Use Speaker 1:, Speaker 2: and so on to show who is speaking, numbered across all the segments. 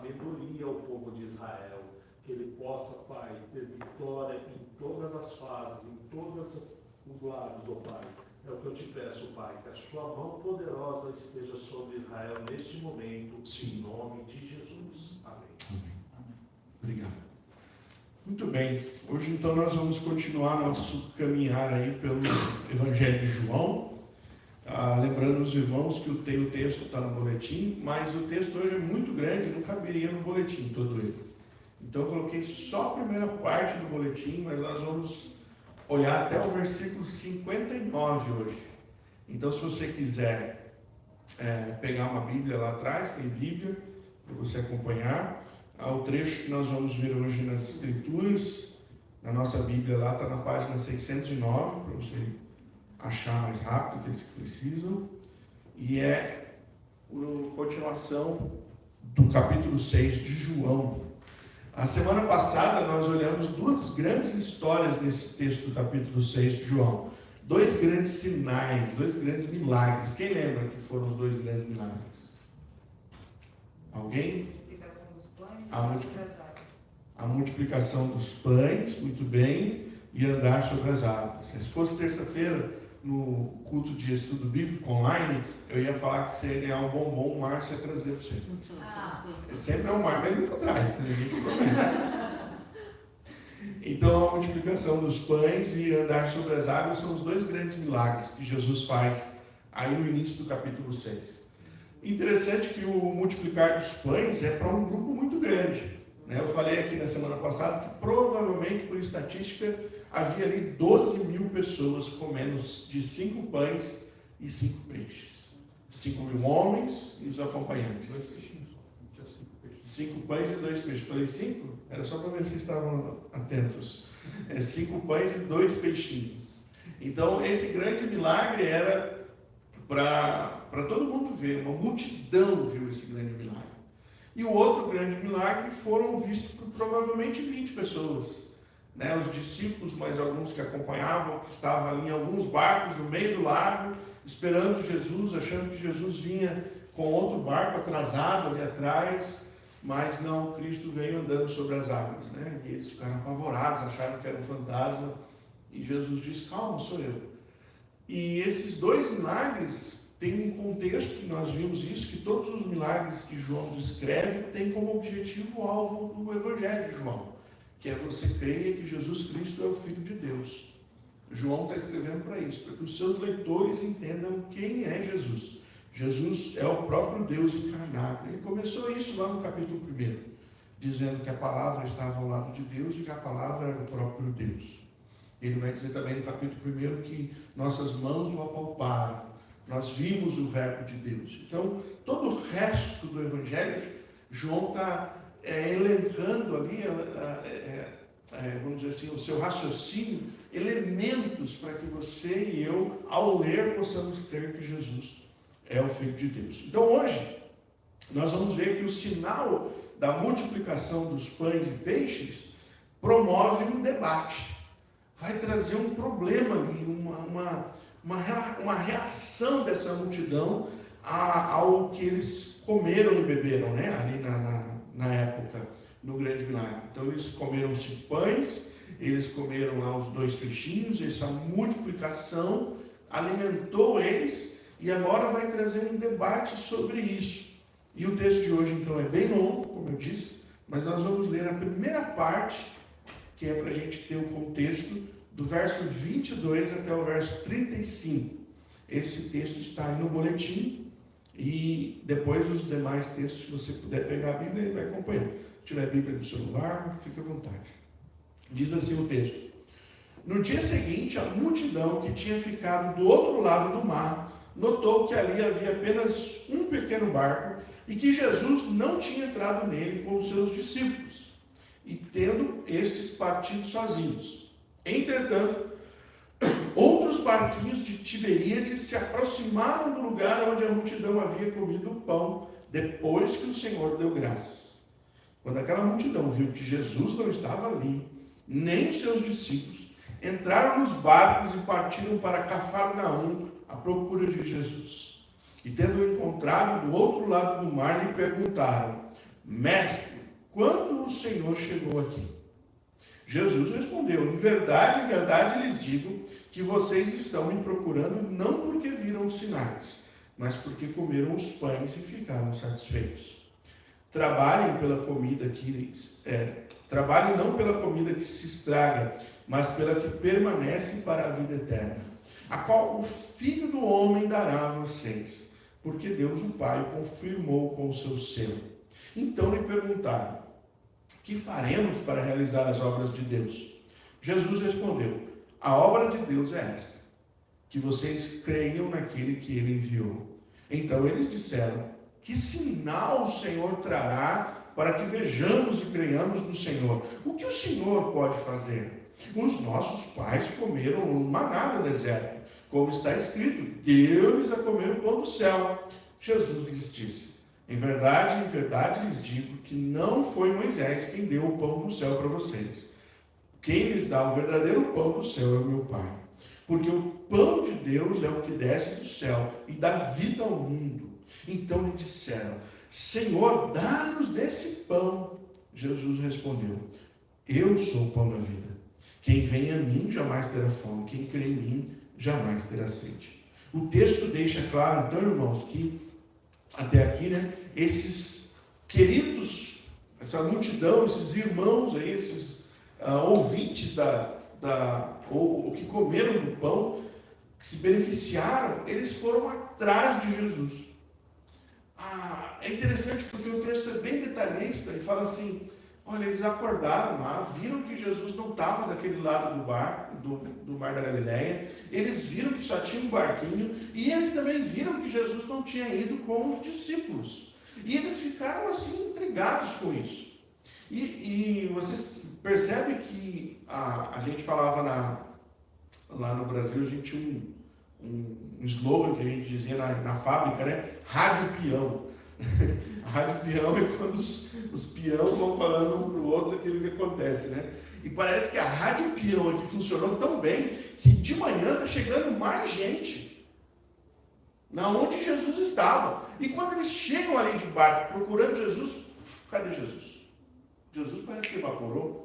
Speaker 1: sabedoria ao povo de Israel, que ele possa, Pai, ter vitória em todas as fases, em todos os lados, ó Pai. É o que eu te peço, Pai, que a sua mão poderosa esteja sobre Israel neste momento, em nome de Jesus. Amém.
Speaker 2: Amém. Obrigado. Muito bem. Hoje, então, nós vamos continuar nosso caminhar aí pelo Evangelho de João. Lembrando os irmãos que o texto está no boletim, mas o texto hoje é muito grande, não caberia no boletim todo ele. Então eu coloquei só a primeira parte do boletim, mas nós vamos olhar até o versículo 59 hoje. Então, se você quiser pegar uma Bíblia lá atrás, tem Bíblia para você acompanhar. O trecho que nós vamos ver hoje nas Escrituras, na nossa Bíblia lá, está na página 609, para você achar mais rápido aqueles que precisam, e é a continuação do capítulo 6 de João. A semana passada nós olhamos duas grandes histórias nesse texto do capítulo 6 de João. Dois grandes sinais, dois grandes milagres. Quem lembra que foram os dois grandes milagres? Alguém? A multiplicação dos pães, muito bem, e andar sobre as águas. Se fosse terça-feira, no culto de estudo bíblico online, eu ia falar que você ia ganhar um bombom, o Márcio ia trazer para você. Sempre é um Márcio, mas ele nunca traz, ninguém te promete. Então, a multiplicação dos pães e andar sobre as águas são os dois grandes milagres que Jesus faz aí no início do capítulo 6. Interessante que o multiplicar dos pães é para um grupo muito grande. Eu falei aqui na semana passada que provavelmente, por estatística, havia ali 12 mil pessoas comendo de 5 pães e 5 peixes. 5 mil homens e os acompanhantes.
Speaker 1: 2 peixinhos só, não tinha 5 peixes.
Speaker 2: 5 pães e 2 peixes. Falei 5? Era só para ver se vocês estavam atentos. 5 pães e 2 peixinhos. Então, esse grande milagre era para todo mundo ver. Uma multidão viu esse grande milagre. E o outro grande milagre foram vistos por provavelmente 20 pessoas. Os discípulos, mais alguns que acompanhavam, que estavam ali em alguns barcos no meio do lago, esperando Jesus, achando que Jesus vinha com outro barco atrasado ali atrás, mas não, Cristo veio andando sobre as águas. E eles ficaram apavorados, acharam que era um fantasma, e Jesus disse: calma, sou eu. E esses dois milagres tem um contexto, que nós vimos isso, que todos os milagres que João descreve têm como objetivo o alvo do Evangelho de João, que é você creia que Jesus Cristo é o Filho de Deus. João está escrevendo para isso, para que os seus leitores entendam quem é Jesus. Jesus é o próprio Deus encarnado. Ele começou isso lá no capítulo 1, dizendo que a palavra estava ao lado de Deus e que a palavra era o próprio Deus. Ele vai dizer também no capítulo 1 que nossas mãos o apalparam. Nós vimos o verbo de Deus. Então, todo o resto do Evangelho, João está elencando ali, vamos dizer assim, o seu raciocínio, elementos para que você e eu, ao ler, possamos crer que Jesus é o Filho de Deus. Então, hoje, nós vamos ver que o sinal da multiplicação dos pães e peixes promove um debate. Vai trazer um problema ali, uma reação dessa multidão ao que eles comeram e beberam, ali na época, no grande milagre. Então eles comeram 5 pães, eles comeram lá os 2 peixinhos, essa multiplicação alimentou eles, e agora vai trazer um debate sobre isso. E o texto de hoje então é bem longo, como eu disse, mas nós vamos ler a primeira parte, que é para a gente ter o contexto do verso 22 até o verso 35. Esse texto está aí no boletim, e depois os demais textos, se você puder pegar a Bíblia, ele vai acompanhar. Se tiver a Bíblia no celular, fique à vontade. Diz assim o texto: no dia seguinte, a multidão que tinha ficado do outro lado do mar notou que ali havia apenas um pequeno barco e que Jesus não tinha entrado nele com os seus discípulos, e tendo estes partido sozinhos. Entretanto, outros barquinhos de Tiberíades se aproximaram do lugar onde a multidão havia comido o pão, depois que o Senhor deu graças. Quando aquela multidão viu que Jesus não estava ali, nem os seus discípulos, entraram nos barcos e partiram para Cafarnaum à procura de Jesus. E tendo-o encontrado do outro lado do mar, lhe perguntaram: Mestre, quando o Senhor chegou aqui? Jesus respondeu: em verdade lhes digo que vocês estão me procurando não porque viram os sinais, mas porque comeram os pães e ficaram satisfeitos. Trabalhem não pela comida que se estraga, mas pela que permanece para a vida eterna, a qual o Filho do Homem dará a vocês, porque Deus o Pai confirmou com o seu selo. Então lhe perguntaram: que faremos para realizar as obras de Deus? Jesus respondeu: a obra de Deus é esta, que vocês creiam naquele que ele enviou. Então eles disseram: que sinal o Senhor trará para que vejamos e creiamos no Senhor? O que o Senhor pode fazer? Os nossos pais comeram maná no deserto, como está escrito: deu-lhes a comer o pão do céu. Jesus lhes disse: em verdade lhes digo que não foi Moisés quem deu o pão do céu para vocês. Quem lhes dá o verdadeiro pão do céu é o meu Pai. Porque o pão de Deus é o que desce do céu e dá vida ao mundo. Então lhe disseram: Senhor, dá-nos desse pão. Jesus respondeu: eu sou o pão da vida. Quem vem a mim jamais terá fome, quem crê em mim jamais terá sede. O texto deixa claro, então, irmãos, que até aqui, esses queridos, essa multidão, esses irmãos aí, esses ouvintes ou que comeram do pão, que se beneficiaram, eles foram atrás de Jesus. É interessante porque o texto é bem detalhista e fala assim: olha, eles acordaram lá, viram que Jesus não estava daquele lado do mar da Galileia, eles viram que só tinha um barquinho, e eles também viram que Jesus não tinha ido com os discípulos. E eles ficaram assim intrigados com isso. E vocês percebem que a gente falava lá no Brasil, a gente tinha um slogan que a gente dizia na fábrica, rádio peão. A rádio peão é quando os peões vão falando um para o outro aquilo que acontece, E parece que a rádio peão aqui funcionou tão bem que de manhã está chegando mais gente na onde Jesus estava. E quando eles chegam ali de barco procurando Jesus, cadê Jesus? Jesus parece que evaporou.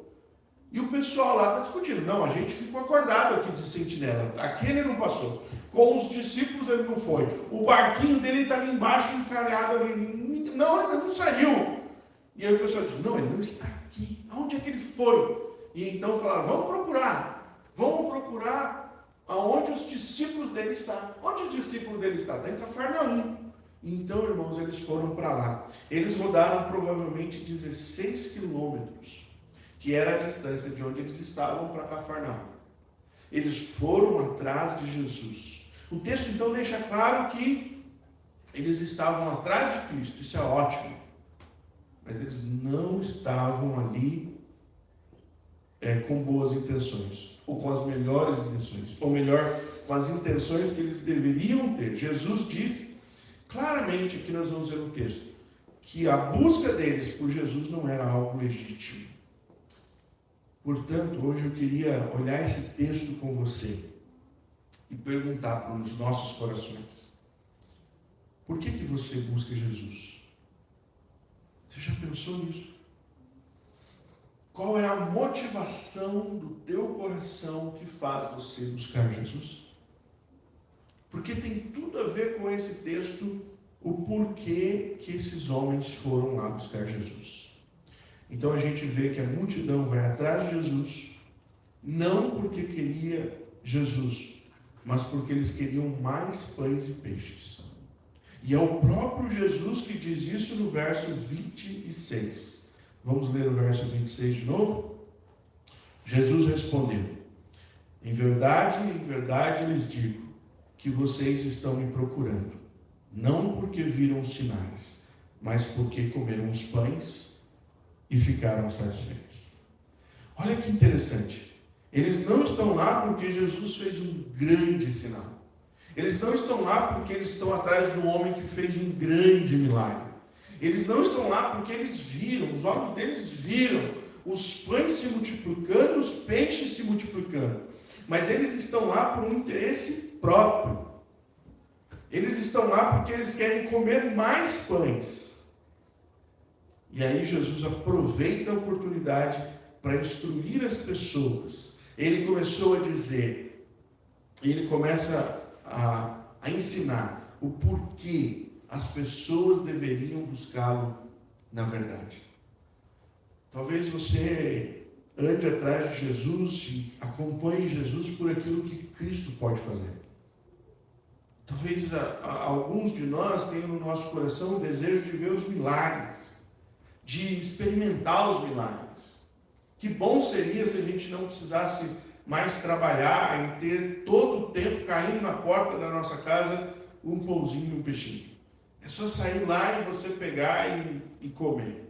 Speaker 2: E o pessoal lá está discutindo: não, a gente ficou acordado aqui de sentinela, aqui ele não passou, com os discípulos ele não foi, o barquinho dele está ali embaixo, encalhado ali, não, ele não saiu. E aí o pessoal diz: não, ele não está aqui, aonde é que ele foi? E então falaram: vamos procurar aonde os discípulos dele estão. Onde os discípulos dele estão? Está em Cafarnaum. Então, irmãos, eles foram para lá. Eles rodaram provavelmente 16 quilômetros, que era a distância de onde eles estavam para Cafarnaum. Eles foram atrás de Jesus. O texto então deixa claro que eles estavam atrás de Cristo, isso é ótimo. Mas eles não estavam ali com boas intenções, ou com as melhores intenções, ou melhor, com as intenções que eles deveriam ter. Jesus diz claramente, aqui nós vamos ver no texto, que a busca deles por Jesus não era algo legítimo. Portanto, hoje eu queria olhar esse texto com você e perguntar para os nossos corações: por que você busca Jesus? Você já pensou nisso? Qual é a motivação do teu coração que faz você buscar Jesus? Porque tem tudo a ver com esse texto, o porquê que esses homens foram lá buscar Jesus. Então a gente vê que a multidão vai atrás de Jesus, não porque queria Jesus, mas porque eles queriam mais pães e peixes. E é o próprio Jesus que diz isso no verso 26. Vamos ler o verso 26 de novo? Jesus respondeu: em verdade lhes digo que vocês estão me procurando, não porque viram os sinais, mas porque comeram os pães e ficaram satisfeitos. Olha que interessante. Eles não estão lá porque Jesus fez um grande sinal. Eles não estão lá porque eles estão atrás do homem que fez um grande milagre. Eles não estão lá porque eles viram, os olhos deles viram os pães se multiplicando, os peixes se multiplicando. Mas eles estão lá por um interesse próprio. Eles estão lá porque eles querem comer mais pães. E aí Jesus aproveita a oportunidade para instruir as pessoas. Ele começou a dizer, ele começa a ensinar o porquê as pessoas deveriam buscá-lo na verdade. Talvez você ande atrás de Jesus e acompanhe Jesus por aquilo que Cristo pode fazer. Talvez alguns de nós tenham no nosso coração o desejo de ver os milagres, de experimentar os milagres. Que bom seria se a gente não precisasse mais trabalhar e ter todo o tempo caindo na porta da nossa casa um pãozinho e um peixinho. É só sair lá e você pegar e comer.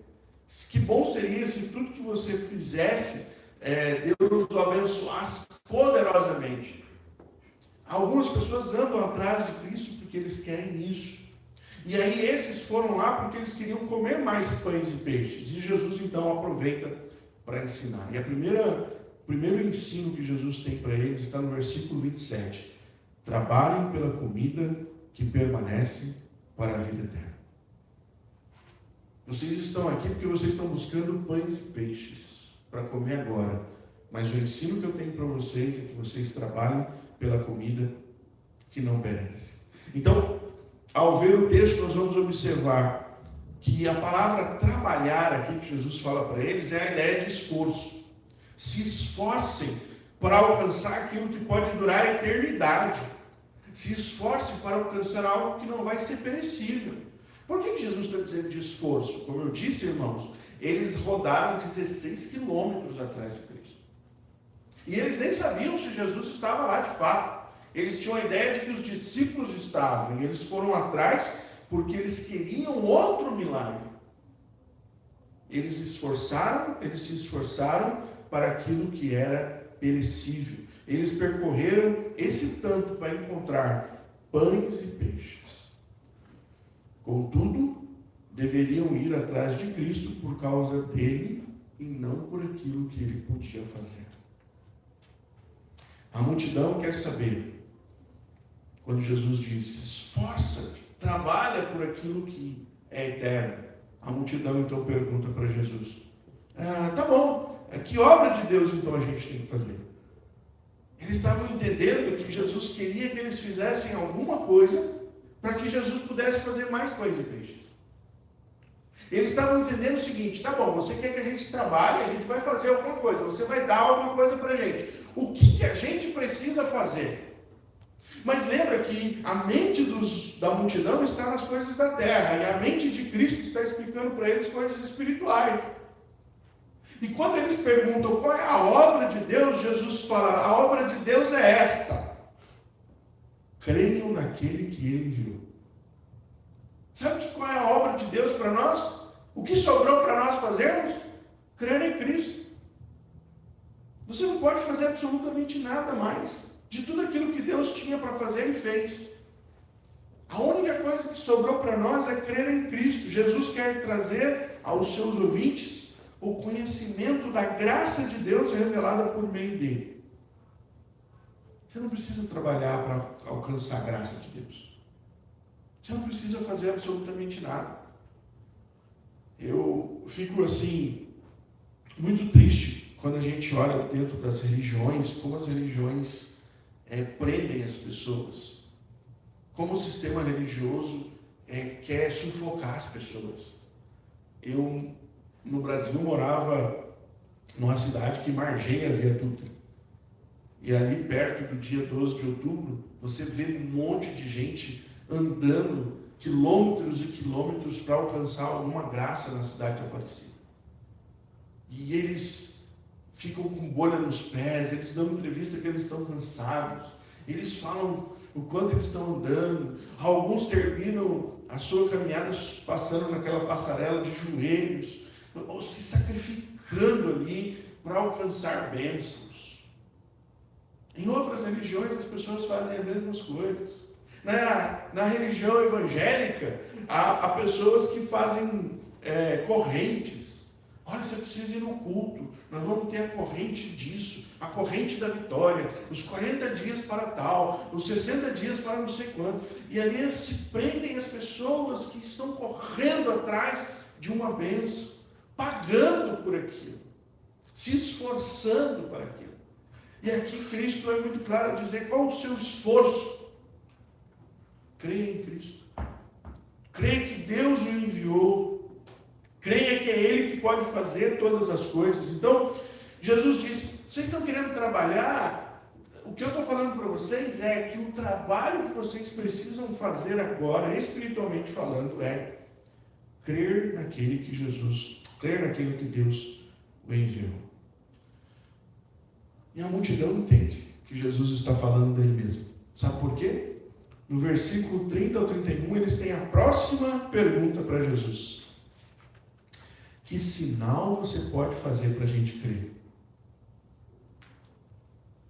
Speaker 2: Que bom seria se tudo que você fizesse, Deus o abençoasse poderosamente. Algumas pessoas andam atrás de Cristo porque eles querem isso. E aí esses foram lá porque eles queriam comer mais pães e peixes. E Jesus então aproveita para ensinar. E o primeiro ensino que Jesus tem para eles está no versículo 27. Trabalhem pela comida que permanece para a vida eterna. Vocês estão aqui porque vocês estão buscando pães e peixes para comer agora. Mas o ensino que eu tenho para vocês é que vocês trabalhem pela comida que não perece. Então, ao ver o texto, nós vamos observar que a palavra trabalhar aqui que Jesus fala para eles é a ideia de esforço. Se esforcem para alcançar aquilo que pode durar a eternidade. Se esforcem para alcançar algo que não vai ser perecível. Por que Jesus está dizendo de esforço? Como eu disse, irmãos, eles rodaram 16 quilômetros atrás de Cristo. E eles nem sabiam se Jesus estava lá de fato. Eles tinham a ideia de que os discípulos estavam. E eles foram atrás porque eles queriam outro milagre. Eles se esforçaram para aquilo que era perecível. Eles percorreram esse tanto para encontrar pães e peixes. Contudo, deveriam ir atrás de Cristo por causa dele e não por aquilo que ele podia fazer. A multidão quer saber, quando Jesus disse, esforça-te, trabalha por aquilo que é eterno. A multidão então pergunta para Jesus, tá bom, que obra de Deus então a gente tem que fazer? Eles estavam entendendo que Jesus queria que eles fizessem alguma coisa para que Jesus pudesse fazer mais pães e peixes. Eles estavam entendendo o seguinte, tá bom, você quer que a gente trabalhe, a gente vai fazer alguma coisa, você vai dar alguma coisa para a gente. O que a gente precisa fazer? Mas lembra que a mente da multidão está nas coisas da terra, e a mente de Cristo está explicando para eles coisas espirituais. E quando eles perguntam qual é a obra de Deus, Jesus fala, a obra de Deus é esta. Creiam naquele que ele enviou. Sabe qual é a obra de Deus para nós? O que sobrou para nós fazermos? Crer em Cristo. Você não pode fazer absolutamente nada mais. De tudo aquilo que Deus tinha para fazer, Ele fez. A única coisa que sobrou para nós é crer em Cristo. Jesus quer trazer aos seus ouvintes o conhecimento da graça de Deus revelada por meio dele. Você não precisa trabalhar para alcançar a graça de Deus. Você não precisa fazer absolutamente nada. Eu fico assim, muito triste quando a gente olha dentro das religiões, como as religiões prendem as pessoas. Como o sistema religioso quer sufocar as pessoas. Eu, no Brasil, morava numa cidade que margeia a Via Dutra. E ali perto do dia 12 de outubro, você vê um monte de gente andando quilômetros e quilômetros para alcançar alguma graça na cidade de Aparecida. E eles ficam com bolha nos pés, eles dão entrevista que eles estão cansados, eles falam o quanto eles estão andando, alguns terminam a sua caminhada passando naquela passarela de joelhos, ou se sacrificando ali para alcançar bênçãos. Em outras religiões as pessoas fazem as mesmas coisas. Na religião evangélica, há pessoas que fazem correntes. Olha, você precisa ir no culto. Nós vamos ter a corrente disso, a corrente da vitória, os 40 dias para tal, os 60 dias para não sei quanto. E ali se prendem as pessoas que estão correndo atrás de uma bênção, pagando por aquilo, se esforçando para aquilo. E aqui Cristo é muito claro a dizer qual o seu esforço. Creia em Cristo. Creia que Deus o enviou. Creia que é Ele que pode fazer todas as coisas. Então, Jesus disse, vocês estão querendo trabalhar? O que eu estou falando para vocês é que o trabalho que vocês precisam fazer agora, espiritualmente falando, é crer naquele que Deus o enviou. E a multidão entende que Jesus está falando dele mesmo. Sabe por quê? No versículo 30 ao 31, eles têm a próxima pergunta para Jesus. Que sinal você pode fazer para a gente crer?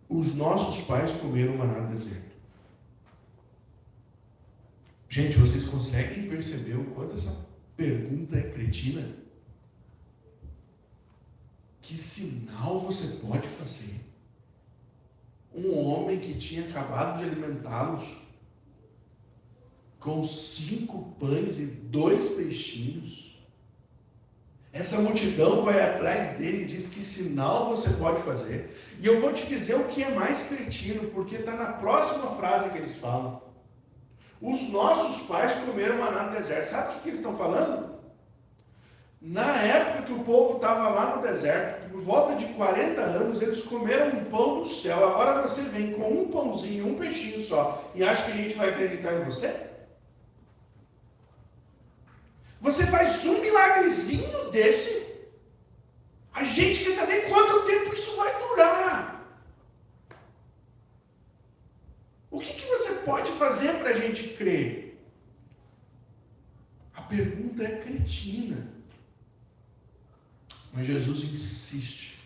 Speaker 2: Os nossos pais comeram maná no deserto. Gente, vocês conseguem perceber o quanto essa pergunta é cretina? Que sinal você pode fazer? Um homem que tinha acabado de alimentá-los com 5 pães e 2 peixinhos. Essa multidão vai atrás dele e diz que sinal você pode fazer. E eu vou te dizer o que é mais cretino, porque está na próxima frase que eles falam. Os nossos pais comeram maná no deserto. Sabe o que eles estão falando? Na época que o povo estava lá no deserto, por volta de 40 anos, eles comeram um pão do céu. Agora você vem com um pãozinho, um peixinho só, e acha que a gente vai acreditar em você? Você faz um milagrezinho desse, a gente quer saber quanto tempo isso vai durar. O que você pode fazer para a gente crer? A pergunta é cretina. Mas Jesus insiste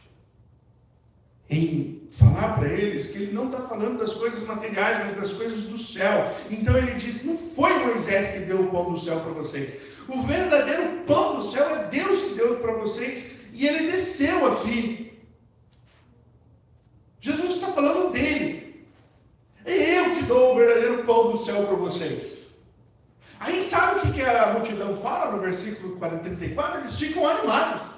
Speaker 2: em falar para eles que ele não está falando das coisas materiais, mas das coisas do céu. Então ele diz, não foi Moisés que deu o pão do céu para vocês. O verdadeiro pão do céu é Deus que deu para vocês, e ele desceu aqui. Jesus está falando dele. É eu que dou o verdadeiro pão do céu para vocês. Aí sabe o que a multidão fala no versículo 34? Eles ficam animados.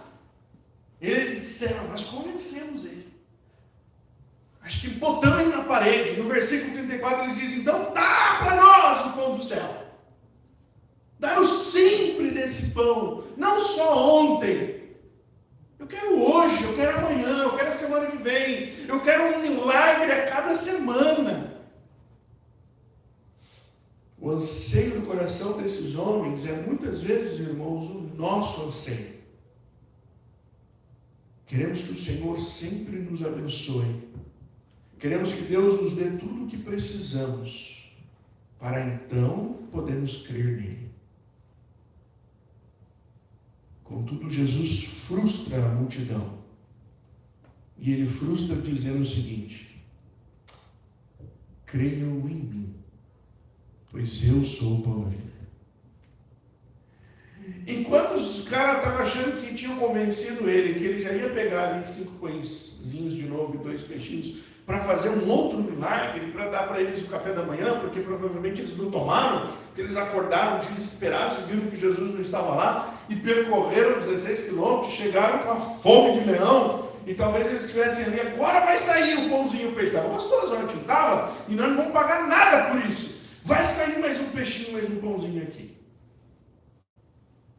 Speaker 2: Eles disseram, nós convencemos ele. Acho que botamos ele na parede. No versículo 34 eles dizem, então dá para nós o pão do céu. Dá-nos sempre desse pão, não só ontem. Eu quero hoje, eu quero amanhã, eu quero a semana que vem. Eu quero um milagre a cada semana. O anseio do coração desses homens é muitas vezes, irmãos, o nosso anseio. Queremos que o Senhor sempre nos abençoe. Queremos que Deus nos dê tudo o que precisamos, para então podermos crer nele. Contudo, Jesus frustra a multidão. E ele frustra dizendo o seguinte: creiam em mim, pois eu sou o pão da vida. Enquanto os caras estavam achando que tinham convencido ele, que ele já ia pegar ali 5 pãezinhos de novo e 2 peixinhos, para fazer um outro milagre, para dar para eles o café da manhã, porque provavelmente eles não tomaram, porque eles acordaram desesperados e viram que Jesus não estava lá, e percorreram 16 quilômetros, chegaram com a fome de leão, e talvez eles estivessem ali, agora vai sair o pãozinho e o peixe. Estava gostoso, não estava? E nós não vamos pagar nada por isso. Vai sair mais um peixinho, mais um pãozinho aqui.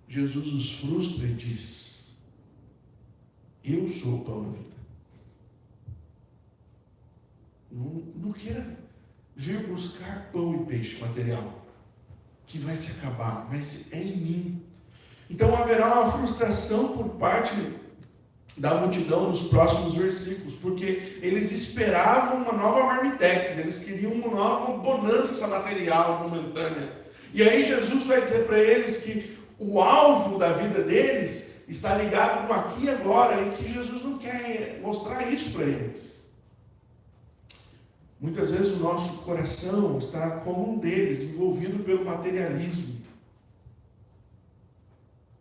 Speaker 2: Jesus os frustra e diz: eu sou o pão da vida. Não queira vir buscar pão e peixe material, que vai se acabar, mas é em mim. Então haverá uma frustração por parte da multidão nos próximos versículos, porque eles esperavam uma nova marmitex, eles queriam uma nova bonança material momentânea. E aí Jesus vai dizer para eles que o alvo da vida deles está ligado no aqui e agora, e que Jesus não quer mostrar isso para eles. Muitas vezes o nosso coração está como um deles, envolvido pelo materialismo,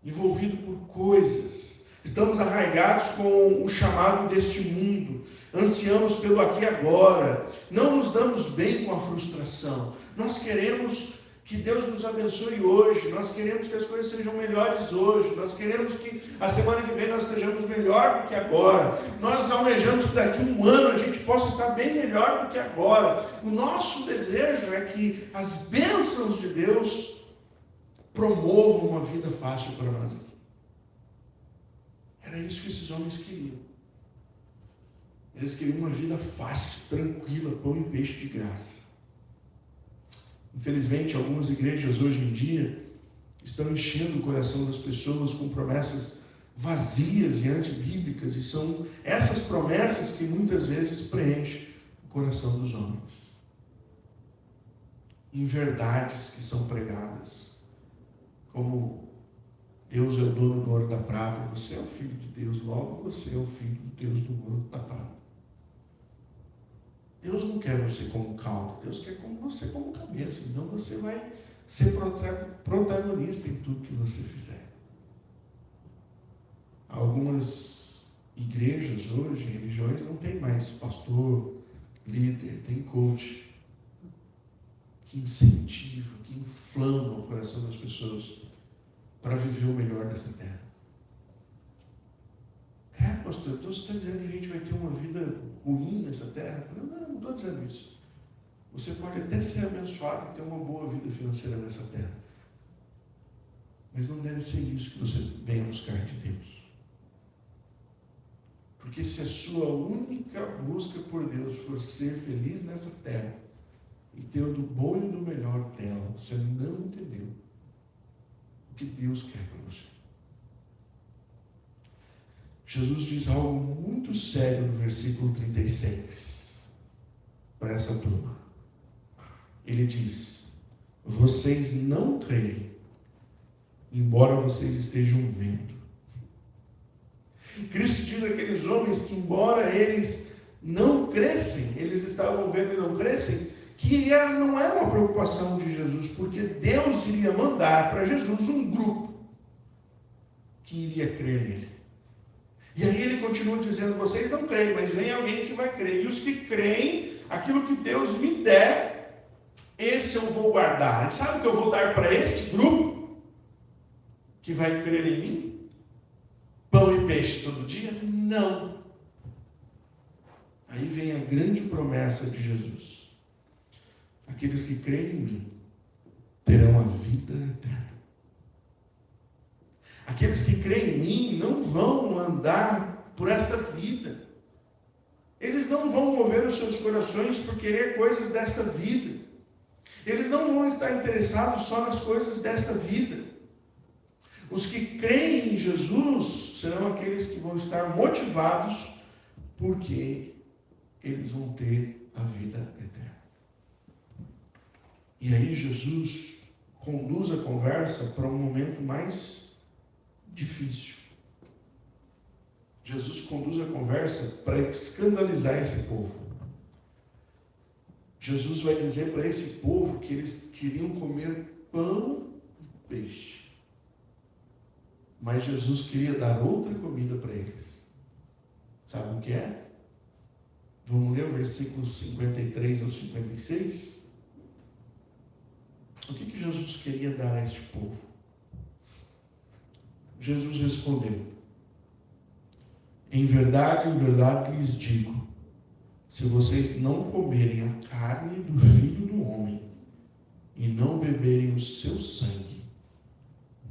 Speaker 2: envolvido por coisas. Estamos arraigados com o chamado deste mundo, ansiamos pelo aqui e agora, não nos damos bem com a frustração. Nós queremos Que Deus nos abençoe hoje. Nós queremos que as coisas sejam melhores hoje. Nós queremos que a semana que vem nós estejamos melhor do que agora. Nós almejamos que daqui a um ano a gente possa estar bem melhor do que agora. O nosso desejo é que as bênçãos de Deus promovam uma vida fácil para nós aqui. Era isso que esses homens queriam. Eles queriam uma vida fácil, tranquila, pão e peixe de graça. Infelizmente, algumas igrejas hoje em dia estão enchendo o coração das pessoas com promessas vazias e antibíblicas, e são essas promessas que muitas vezes preenchem o coração dos homens. Em verdades que são pregadas, como Deus é o dono do ouro da prata, você é o filho de Deus, logo você é o filho de Deus do ouro da prata. Deus não quer você como cauda, Deus quer você como cabeça. Então você vai ser protagonista em tudo que você fizer. Algumas igrejas hoje, religiões, não tem mais pastor, líder, tem coach, que incentiva, que inflama o coração das pessoas para viver o melhor dessa terra. Pastor, Deus está dizendo que a gente vai ter uma vida ruim nessa terra? Não estou dizendo isso. Você pode até ser abençoado e ter uma boa vida financeira nessa terra. Mas não deve ser isso que você venha buscar de Deus. Porque se a sua única busca por Deus for ser feliz nessa terra e ter o do bom e do melhor dela, você não entendeu o que Deus quer para você. Jesus diz algo muito sério no versículo 36 para essa turma. Ele diz: vocês não creem, embora vocês estejam vendo. Cristo diz àqueles homens que, embora eles não crescem, eles estavam vendo e não crescem, que não era uma preocupação de Jesus, porque Deus iria mandar para Jesus um grupo que iria crer nele. E aí ele continua dizendo: vocês não creem, mas vem alguém que vai crer. E os que creem, aquilo que Deus me der, esse eu vou guardar. E sabe o que eu vou dar para este grupo que vai crer em mim? Pão e peixe todo dia? Não. Aí vem a grande promessa de Jesus: aqueles que creem em mim terão a vida eterna. Aqueles que creem em mim não vão andar por esta vida. Eles não vão mover os seus corações por querer coisas desta vida. Eles não vão estar interessados só nas coisas desta vida. Os que creem em Jesus serão aqueles que vão estar motivados porque eles vão ter a vida eterna. E aí Jesus conduz a conversa para um momento mais difícil. Jesus conduz a conversa para escandalizar esse povo. Jesus vai dizer para esse povo que eles queriam comer pão e peixe. Mas Jesus queria dar outra comida para eles. Sabe o que é? Vamos ler o versículo 53 ao 56? O que Jesus queria dar a este povo? Jesus respondeu: em verdade lhes digo, se vocês não comerem a carne do Filho do Homem e não beberem o seu sangue,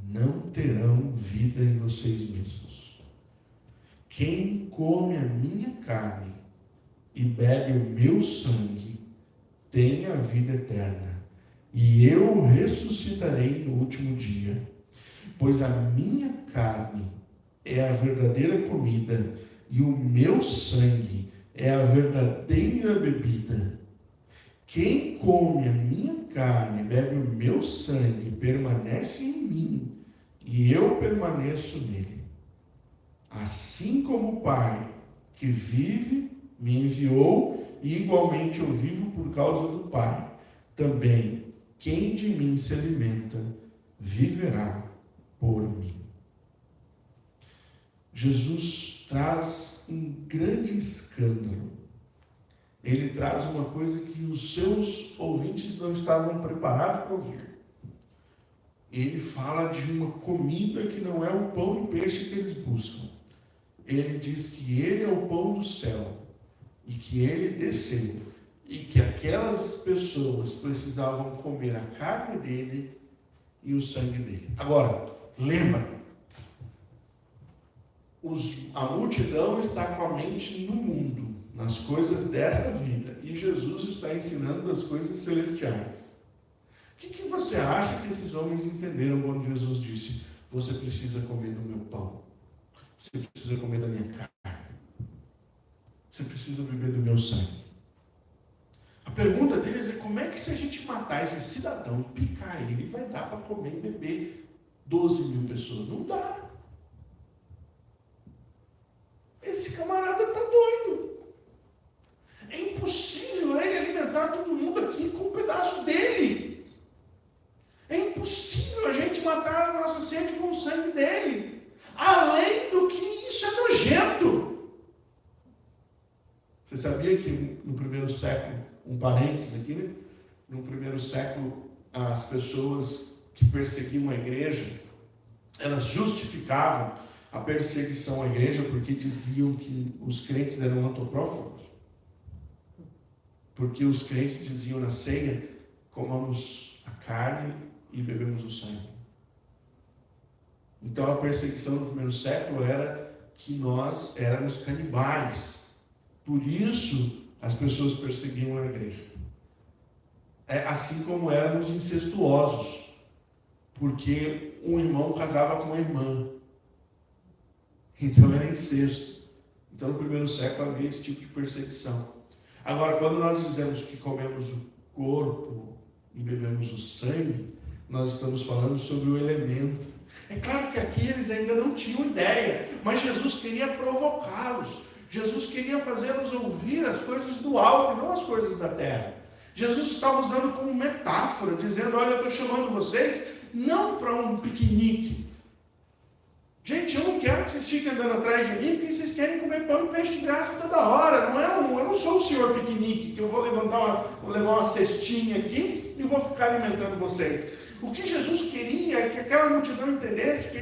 Speaker 2: não terão vida em vocês mesmos. Quem come a minha carne e bebe o meu sangue tem a vida eterna, e eu o ressuscitarei no último dia. Pois a minha carne é a verdadeira comida e o meu sangue é a verdadeira bebida. Quem come a minha carne e bebe o meu sangue permanece em mim e eu permaneço nele. Assim como o Pai que vive me enviou e igualmente eu vivo por causa do Pai, também quem de mim se alimenta viverá por mim. Jesus traz um grande escândalo. Ele traz uma coisa que os seus ouvintes não estavam preparados para ouvir. ele fala de uma comida que não é o pão e peixe que eles buscam. Ele diz que ele é o pão do céu e que ele desceu e que aquelas pessoas precisavam comer a carne dele e o sangue dele. Agora, lembra, a multidão está com a mente no mundo, nas coisas desta vida, e Jesus está ensinando das coisas celestiais. O que você acha que esses homens entenderam quando Jesus disse: você precisa comer do meu pão, você precisa comer da minha carne, você precisa beber do meu sangue? A pergunta deles é: como é que, se a gente matar esse cidadão, picar ele, vai dar para comer e beber 12 mil pessoas? Não dá. Esse camarada está doido. É impossível ele alimentar todo mundo aqui com um pedaço dele. É impossível a gente matar a nossa sede com o sangue dele. Além do que isso é nojento. Você sabia que no primeiro século, um parênteses aqui, né? No primeiro século, as pessoas que perseguiam a igreja, elas justificavam a perseguição à igreja porque diziam que os crentes eram antropófagos. Porque os crentes diziam na ceia: comamos a carne e bebemos o sangue. Então a perseguição no primeiro século era que nós éramos canibais. Por isso as pessoas perseguiam a igreja. Assim como éramos incestuosos, porque um irmão casava com uma irmã. Então era incesto. Então no primeiro século havia esse tipo de perseguição. Agora, quando nós dizemos que comemos o corpo e bebemos o sangue, nós estamos falando sobre o elemento. É claro que aqui eles ainda não tinham ideia, mas Jesus queria provocá-los. Jesus queria fazê-los ouvir as coisas do alto e não as coisas da terra. Jesus estava usando como metáfora, dizendo: olha, eu estou chamando vocês não para um piquenique. Gente, eu não quero que vocês fiquem andando atrás de mim, porque vocês querem comer pão e peixe de graça toda hora. Eu não sou o senhor piquenique, que eu vou levar uma cestinha aqui e vou ficar alimentando vocês. O que Jesus queria é que aquela multidão entendesse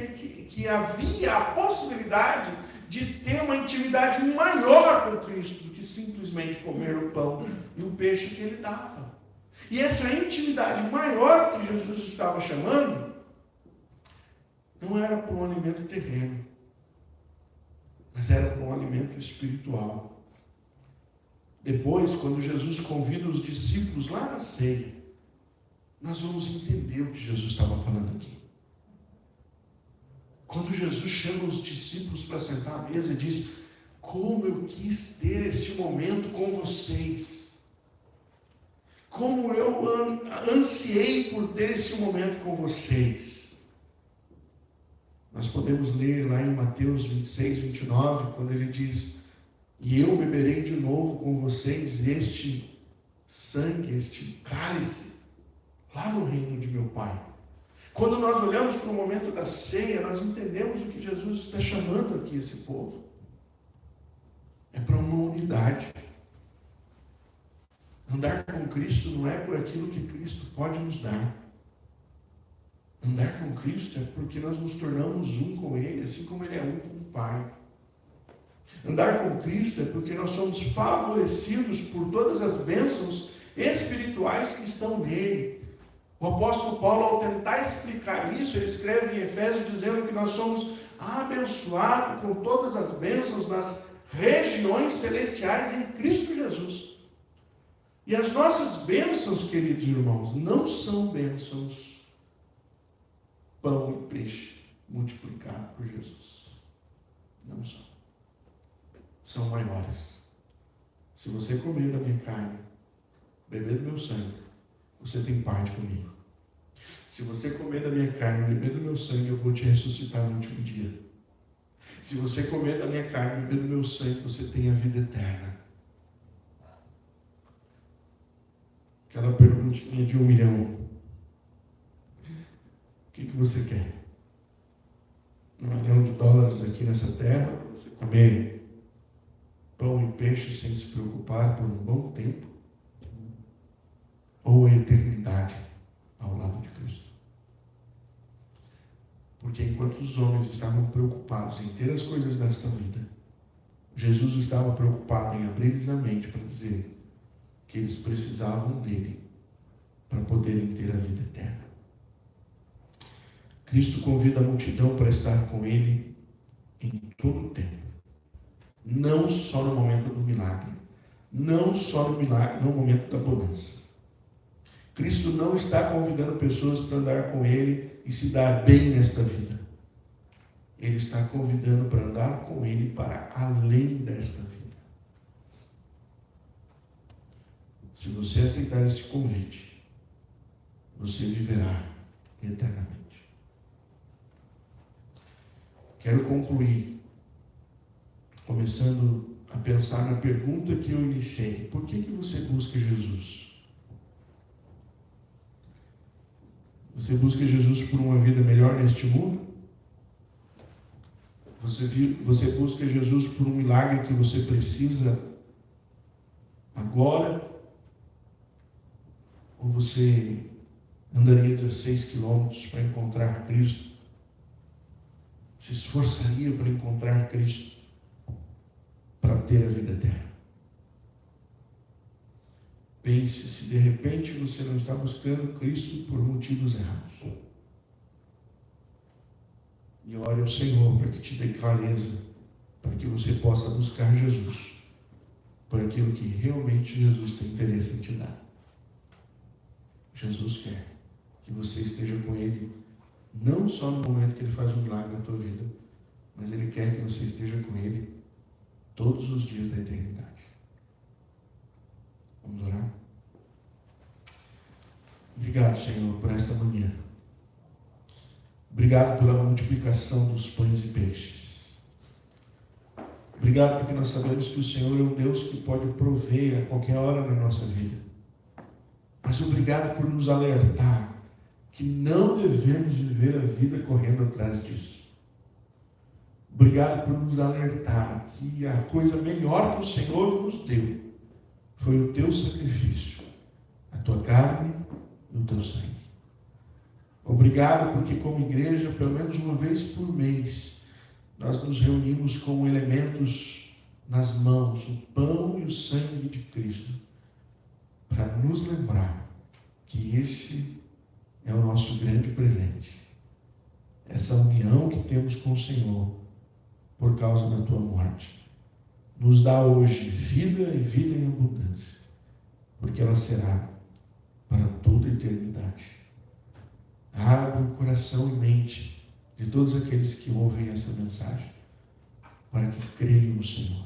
Speaker 2: que havia a possibilidade de ter uma intimidade maior com Cristo do que simplesmente comer o pão e o peixe que ele dava. E essa intimidade maior que Jesus estava chamando não era para um alimento terreno, mas era para um alimento espiritual. Depois, quando Jesus convida os discípulos lá na ceia, nós vamos entender o que Jesus estava falando aqui. Quando Jesus chama os discípulos para sentar à mesa e diz: como eu quis ter este momento com vocês, como eu ansiei por ter este momento com vocês. Nós podemos ler lá em Mateus 26, 29, quando ele diz: e eu beberei de novo com vocês este sangue, este cálice, lá no reino de meu Pai. Quando nós olhamos para o momento da ceia, nós entendemos o que Jesus está chamando aqui esse povo. É para uma unidade. Andar com Cristo não é por aquilo que Cristo pode nos dar. Andar com Cristo é porque nós nos tornamos um com Ele, assim como Ele é um com o Pai. Andar com Cristo é porque nós somos favorecidos por todas as bênçãos espirituais que estão nele. O apóstolo Paulo, ao tentar explicar isso, ele escreve em Efésios dizendo que nós somos abençoados com todas as bênçãos nas regiões celestiais em Cristo Jesus. E as nossas bênçãos, queridos irmãos, não são bênçãos pão e peixe multiplicado por Jesus. Não são. São maiores. Se você comer da minha carne, beber do meu sangue, você tem parte comigo. Se você comer da minha carne e beber do meu sangue, eu vou te ressuscitar no último dia. Se você comer da minha carne e beber do meu sangue, você tem a vida eterna. Aquela perguntinha de 1 milhão. O que você quer? 1 milhão de dólares aqui nessa terra, para você comer pão e peixe sem se preocupar por um bom tempo? Ou a eternidade ao lado de Cristo? Porque enquanto os homens estavam preocupados em ter as coisas desta vida, Jesus estava preocupado em abrir-lhes a mente para dizer que eles precisavam dele para poderem ter a vida eterna. Cristo convida a multidão para estar com ele em todo o tempo. Não só no momento do milagre, não só no milagre, no momento da bonança. Cristo não está convidando pessoas para andar com ele e se dar bem nesta vida. Ele está convidando para andar com ele para além desta vida. Se você aceitar esse convite, você viverá eternamente. Quero concluir começando a pensar na pergunta que eu iniciei. Por que você busca Jesus? Você busca Jesus por uma vida melhor neste mundo? Você busca Jesus por um milagre que você precisa agora? Ou você andaria 16 quilômetros para encontrar Cristo? Se esforçaria para encontrar Cristo, para ter a vida eterna? Pense se de repente você não está buscando Cristo por motivos errados. E ore ao Senhor para que te dê clareza, para que você possa buscar Jesus por aquilo que realmente Jesus tem interesse em te dar. Jesus quer que você esteja com Ele, não só no momento que Ele faz um milagre na tua vida, mas Ele quer que você esteja com Ele todos os dias da eternidade. Vamos orar? Obrigado, Senhor, por esta manhã. Obrigado pela multiplicação dos pães e peixes. Obrigado porque nós sabemos que o Senhor é um Deus que pode prover a qualquer hora na nossa vida. Mas obrigado por nos alertar que não devemos viver a vida correndo atrás disso. Obrigado por nos alertar que a coisa melhor que o Senhor nos deu foi o teu sacrifício, a tua carne e o teu sangue. Obrigado porque como igreja, pelo menos uma vez por mês, nós nos reunimos com elementos nas mãos, o pão e o sangue de Cristo, para nos lembrar que esse é o nosso grande presente. Essa união que temos com o Senhor por causa da tua morte nos dá hoje vida e vida em abundância, porque ela será para toda a eternidade. Abre o coração e mente de todos aqueles que ouvem essa mensagem, para que creiam no Senhor,